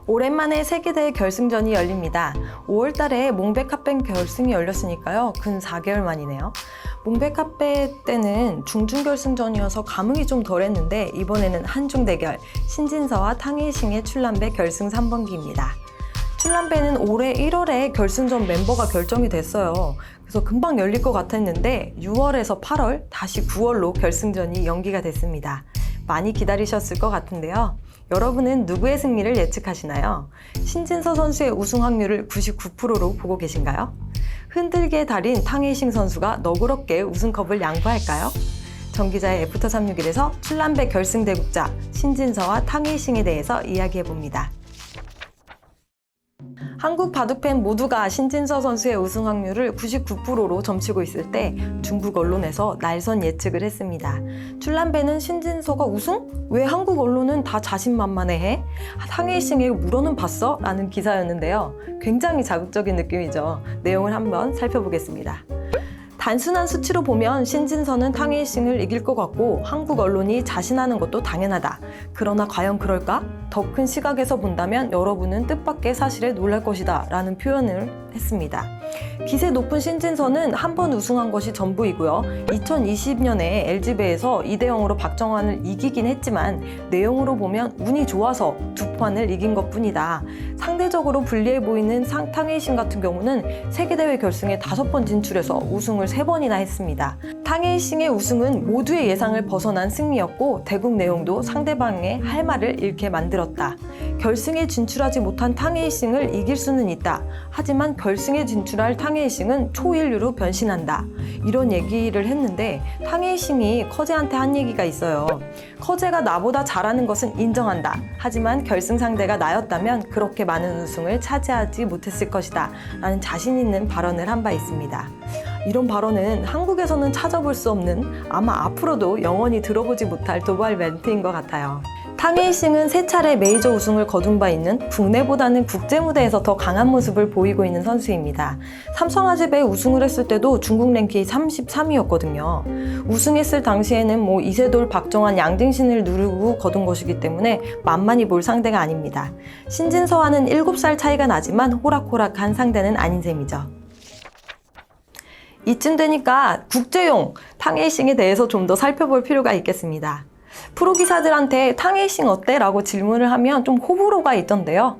오랜만에 세계대회 결승전이 열립니다. 5월달에 몽백합백 결승이 열렸으니까요. 근 4개월 만이네요. 몽백합백 때는 중준결승전이어서 감흥이 좀 덜했는데 이번에는 한중 대결, 신진서와 탕웨이싱의 출란배 결승 3번기입니다. 출란배는 올해 1월에 결승전 멤버가 결정이 됐어요. 그래서 금방 열릴 것 같았는데 6월에서 8월, 다시 9월로 결승전이 연기가 됐습니다. 많이 기다리셨을 것 같은데요. 여러분은 누구의 승리를 예측하시나요? 신진서 선수의 우승 확률을 99%로 보고 계신가요? 흔들기의 달인 탕웨이싱 선수가 너그럽게 우승컵을 양보할까요? 정 기자의 애프터 361에서 출란배 결승 대국자 신진서와 탕웨이싱에 대해서 이야기해봅니다. 한국 바둑팬 모두가 신진서 선수의 우승 확률을 99%로 점치고 있을 때 중국 언론에서 날선 예측을 했습니다. 출란배는 신진서가 우승? 왜 한국 언론은 다 자신만만해해? 탕웨이싱에 물어는 봤어? 라는 기사였는데요. 굉장히 자극적인 느낌이죠. 내용을 한번 살펴보겠습니다. 단순한 수치로 보면 신진서는 탕웨이싱을 이길 것 같고 한국 언론이 자신하는 것도 당연하다. 그러나 과연 그럴까? 더 큰 시각에서 본다면 여러분은 뜻밖의 사실에 놀랄 것이다 라는 표현을 했습니다. 기세 높은 신진서는 한 번 우승한 것이 전부이고요. 2020년에 LG배에서 2대0으로 박정환을 이기긴 했지만 내용으로 보면 운이 좋아서 두 판을 이긴 것뿐이다. 상대적으로 불리해 보이는 탕웨이싱 같은 경우는 세계대회 결승에 5번 진출해서 우승을 3번이나 했습니다. 탕웨이싱의 우승은 모두의 예상을 벗어난 승리였고 대국 내용도 상대방의 할 말을 잃게 만들었다. 결승에 진출하지 못한 탕웨이싱을 이길 수는 있다. 하지만 결승에 진출할 탕웨이싱은 초인류로 변신한다. 이런 얘기를 했는데 탕웨이싱이 커제한테 한 얘기가 있어요. 커제가 나보다 잘하는 것은 인정한다. 하지만 결승 상대가 나였다면 그렇게 많은 우승을 차지하지 못했을 것이다. 라는 자신 있는 발언을 한 바 있습니다. 이런 발언은 한국에서는 찾아볼 수 없는, 아마 앞으로도 영원히 들어보지 못할 도발 멘트인 것 같아요. 탕웨이싱은 3차례 메이저 우승을 거둔 바 있는 국내보다는 국제 무대에서 더 강한 모습을 보이고 있는 선수입니다. 삼성아재배 우승을 했을 때도 중국 랭킹이 33위였거든요. 우승했을 당시에는 이세돌, 박정환, 양딩신을 누르고 거둔 것이기 때문에 만만히 볼 상대가 아닙니다. 신진서와는 7살 차이가 나지만 호락호락한 상대는 아닌 셈이죠. 이쯤 되니까 국제용 탕웨이싱에 대해서 좀 더 살펴볼 필요가 있겠습니다. 프로 기사들한테 탕웨이싱 어때? 라고 질문을 하면 좀 호불호가 있던데요.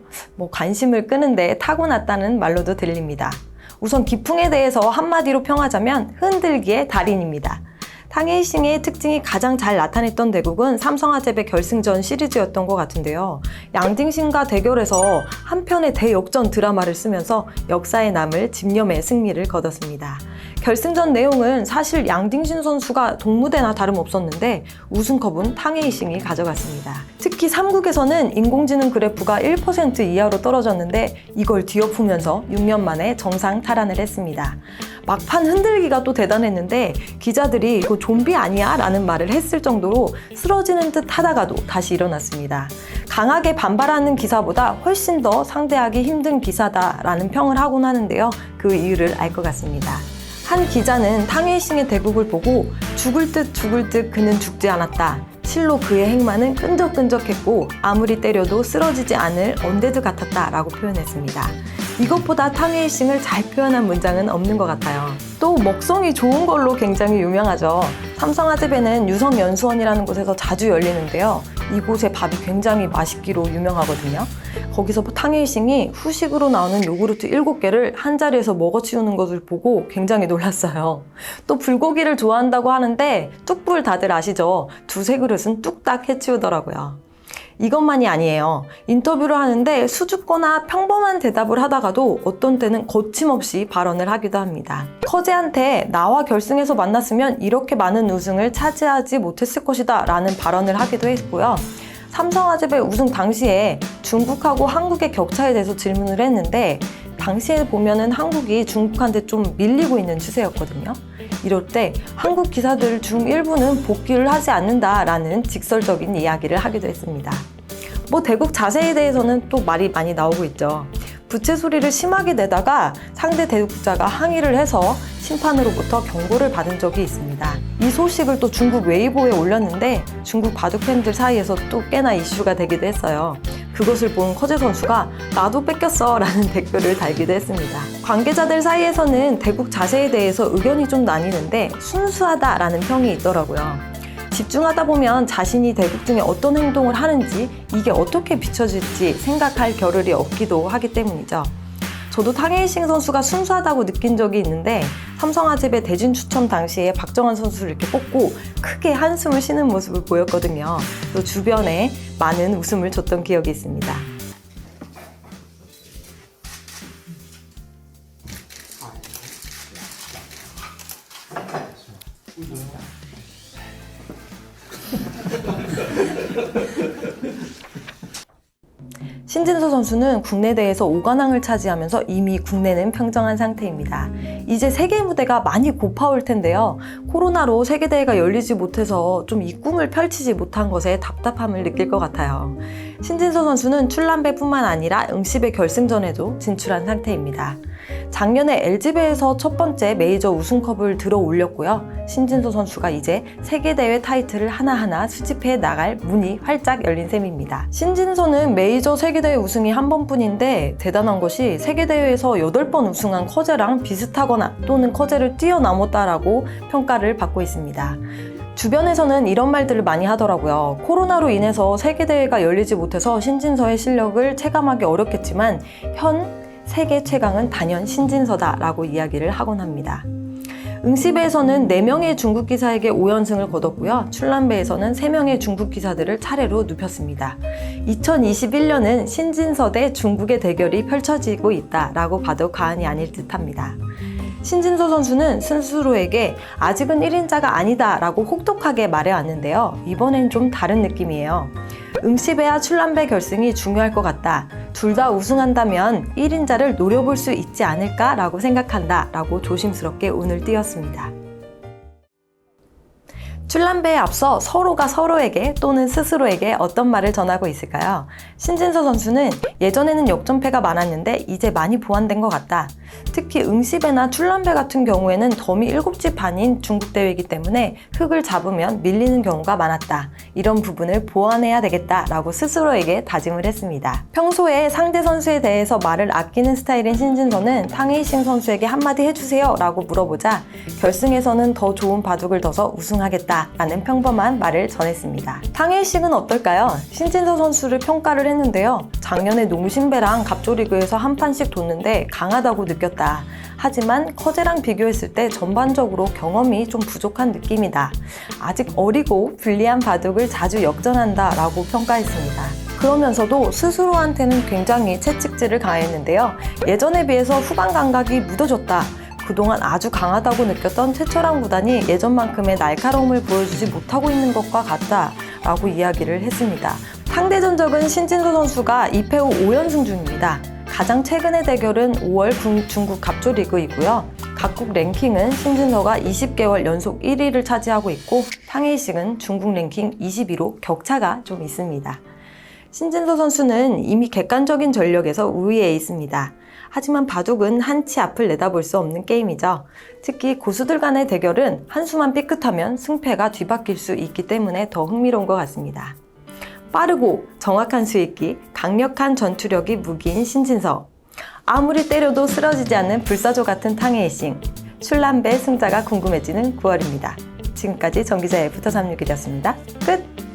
관심을 끄는데 타고났다는 말로도 들립니다. 우선 기풍에 대해서 한마디로 평하자면 흔들기의 달인입니다. 탕웨이싱의 특징이 가장 잘 나타냈던 대국은 삼성아재배 결승전 시리즈였던 것 같은데요. 양딩신과 대결에서 한 편의 대역전 드라마를 쓰면서 역사에 남을 집념의 승리를 거뒀습니다. 결승전 내용은 사실 양딩신 선수가 동무대나 다름없었는데 우승컵은 탕웨이싱이 가져갔습니다. 특히 3국에서는 인공지능 그래프가 1% 이하로 떨어졌는데 이걸 뒤엎으면서 6년 만에 정상 탈환을 했습니다. 막판 흔들기가 또 대단했는데 기자들이 이거 좀비 아니야? 라는 말을 했을 정도로 쓰러지는 듯 하다가도 다시 일어났습니다. 강하게 반발하는 기사보다 훨씬 더 상대하기 힘든 기사다라는 평을 하곤 하는데요. 그 이유를 알 것 같습니다. 한 기자는 탕웨이싱의 대국을 보고 죽을 듯 그는 죽지 않았다. 실로 그의 행만은 끈적끈적했고 아무리 때려도 쓰러지지 않을 언데드 같았다 라고 표현했습니다. 이것보다 탕웨이싱을 잘 표현한 문장은 없는 것 같아요. 또 먹성이 좋은 걸로 굉장히 유명하죠. 삼성아재배는 유성연수원이라는 곳에서 자주 열리는데요. 이곳의 밥이 굉장히 맛있기로 유명하거든요. 거기서 탕웨이싱이 후식으로 나오는 요구르트 7개를 한 자리에서 먹어치우는 것을 보고 굉장히 놀랐어요. 또 불고기를 좋아한다고 하는데 뚝불 다들 아시죠? 2-3그릇은 뚝딱 해치우더라고요. 이것만이 아니에요. 인터뷰를 하는데 수줍거나 평범한 대답을 하다가도 어떤 때는 거침없이 발언을 하기도 합니다. 커제한테 나와 결승에서 만났으면 이렇게 많은 우승을 차지하지 못했을 것이다 라는 발언을 하기도 했고요. 삼성아재배 우승 당시에 중국하고 한국의 격차에 대해서 질문을 했는데 당시에 보면은 한국이 중국한테 좀 밀리고 있는 추세였거든요. 이럴 때 한국 기사들 중 일부는 복귀를 하지 않는다라는 직설적인 이야기를 하기도 했습니다. 대국 자세에 대해서는 또 말이 많이 나오고 있죠. 부채 소리를 심하게 내다가 상대 대국자가 항의를 해서 심판으로부터 경고를 받은 적이 있습니다. 이 소식을 또 중국 웨이보에 올렸는데 중국 바둑 팬들 사이에서 또 꽤나 이슈가 되기도 했어요. 그것을 본 커제 선수가 나도 뺏겼어 라는 댓글을 달기도 했습니다. 관계자들 사이에서는 대국 자세에 대해서 의견이 좀 나뉘는데 순수하다 라는 평이 있더라고요. 집중하다 보면 자신이 대국 중에 어떤 행동을 하는지 이게 어떻게 비춰질지 생각할 겨를이 없기도 하기 때문이죠. 저도 탕웨이싱 선수가 순수하다고 느낀 적이 있는데 삼성아재배 대진 추첨 당시에 박정환 선수를 이렇게 뽑고 크게 한숨을 쉬는 모습을 보였거든요. 또 주변에 많은 웃음을 줬던 기억이 있습니다. 신진서 선수는 국내 대회에서 5관왕을 차지하면서 이미 국내는 평정한 상태입니다. 이제 세계 무대가 많이 고파올 텐데요. 코로나로 세계대회가 열리지 못해서 좀 이 꿈을 펼치지 못한 것에 답답함을 느낄 것 같아요. 신진서 선수는 출란배뿐만 아니라 응시배 결승전에도 진출한 상태입니다. 작년에 LG배에서 첫 번째 메이저 우승컵을 들어 올렸고요. 신진서 선수가 이제 세계대회 타이틀을 하나하나 수집해 나갈 문이 활짝 열린 셈입니다. 신진서는 메이저 세계대회 우승이 한 번뿐인데 대단한 것이 세계대회에서 8번 우승한 커제랑 비슷하거나 또는 커제를 뛰어넘었다라고 평가를 받고 있습니다. 주변에서는 이런 말들을 많이 하더라고요. 코로나로 인해서 세계대회가 열리지 못해서 신진서의 실력을 체감하기 어렵겠지만 현 세계 최강은 단연 신진서다 라고 이야기를 하곤 합니다. 응시배에서는 4명의 중국 기사에게 5연승을 거뒀고요. 출란배에서는 3명의 중국 기사들을 차례로 눕혔습니다. 2021년은 신진서 대 중국의 대결이 펼쳐지고 있다라고 봐도 과언이 아닐 듯합니다. 신진서 선수는 스스로에게 아직은 1인자가 아니다 라고 혹독하게 말해왔는데요. 이번엔 좀 다른 느낌이에요. 응시배와 출란배 결승이 중요할 것 같다. 둘 다 우승한다면 1인자를 노려볼 수 있지 않을까 라고 생각한다 라고 조심스럽게 운을 띄웠습니다. 출란배에 앞서 서로가 서로에게 또는 스스로에게 어떤 말을 전하고 있을까요? 신진서 선수는 예전에는 역전패가 많았는데 이제 많이 보완된 것 같다. 특히 응시배나 출란배 같은 경우에는 덤이 7집 반인 중국 대회이기 때문에 흙을 잡으면 밀리는 경우가 많았다. 이런 부분을 보완해야 되겠다 라고 스스로에게 다짐을 했습니다. 평소에 상대 선수에 대해서 말을 아끼는 스타일인 신진서는 탕웨이싱 선수에게 한마디 해주세요 라고 물어보자 결승에서는 더 좋은 바둑을 둬서 우승하겠다 라는 평범한 말을 전했습니다. 탕웨이싱은 어떨까요? 신진서 선수를 평가를 했는데요. 작년에 농심배랑 갑조리그에서 한 판씩 뒀는데 강하다고 느꼈다. 하지만 커제랑 비교했을 때 전반적으로 경험이 좀 부족한 느낌이다. 아직 어리고 불리한 바둑을 자주 역전한다 라고 평가했습니다. 그러면서도 스스로한테는 굉장히 채찍질을 가했는데요. 예전에 비해서 후반 감각이 무뎌졌다. 그동안 아주 강하다고 느꼈던 최철환 구단이 예전만큼의 날카로움을 보여주지 못하고 있는 것과 같다 라고 이야기를 했습니다. 상대 전적은 신진서 선수가 2패 후 5연승 중입니다. 가장 최근의 대결은 5월 중국 갑조리그이고요. 각국 랭킹은 신진서가 20개월 연속 1위를 차지하고 있고 탕웨이싱은 중국 랭킹 20위로 격차가 좀 있습니다. 신진서 선수는 이미 객관적인 전력에서 우위에 있습니다. 하지만 바둑은 한치 앞을 내다볼 수 없는 게임이죠. 특히 고수들 간의 대결은 한수만 삐끗하면 승패가 뒤바뀔 수 있기 때문에 더 흥미로운 것 같습니다. 빠르고 정확한 수익기, 강력한 전투력이 무기인 신진서. 아무리 때려도 쓰러지지 않는 불사조 같은 탕웨이싱. 출란배 승자가 궁금해지는 9월입니다. 지금까지 정기자 F36일이었습니다. 끝!